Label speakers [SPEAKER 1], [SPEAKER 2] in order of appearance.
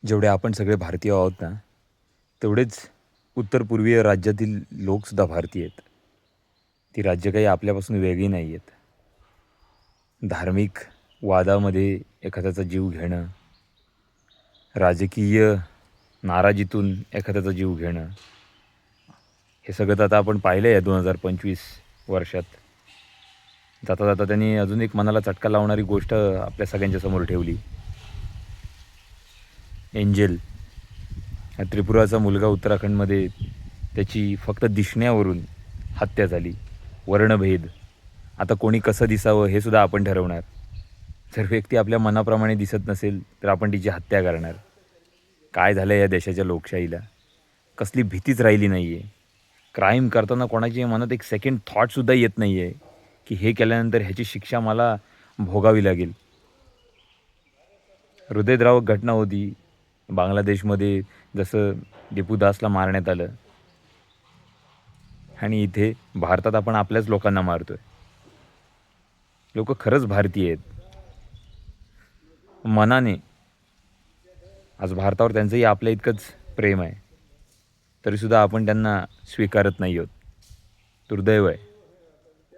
[SPEAKER 1] जेवढे आपण सगळे भारतीय आहोत ना, तेवढेच उत्तर पूर्वीय राज्यातील लोकसुद्धा भारतीय आहेत. ती राज्य काही आपल्यापासून वेगळी नाही आहेत. धार्मिक वादामध्ये एखाद्याचा जीव घेणं, राजकीय नाराजीतून एखाद्याचा जीव घेणं, हे सगळं तर आता आपण पाहिलं आहे 2025 वर्षात. जाता जाता त्यांनी अजून एक मनाला चटका लावणारी गोष्ट आपल्या सगळ्यांच्या समोर ठेवली. एंजेल हा त्रिपुराचा मुलगा उत्तराखंडमध्ये त्याची फक्त दिसण्यावरून हत्या झाली. वर्णभेद. आता कोणी कसं दिसावं हे सुद्धा आपण ठरवणार. जर व्यक्ती आपल्या मनाप्रमाणे दिसत नसेल तर आपण तिची हत्या करणार. काय झालं या देशाच्या लोकशाहीला? कसली भीतीच राहिली नाही आहे. क्राईम करताना कोणाच्या मनात एक सेकंड थॉटसुद्धा येत नाही आहे की हे केल्यानंतर ह्याची शिक्षा मला भोगावी लागेल. हृदयद्रावक घटना होती बांगलादेशमध्ये, जसं दीपू दासला मारण्यात आलं. आणि इथे भारतात आपण आपल्याच लोकांना मारतोय. लोक खरंच भारतीय आहेत मनाने. आज भारतावर त्यांचंही आपल्या इतकंच प्रेम आहे, तरीसुद्धा आपण त्यांना स्वीकारत नाही आहोत. दुर्दैव आहे.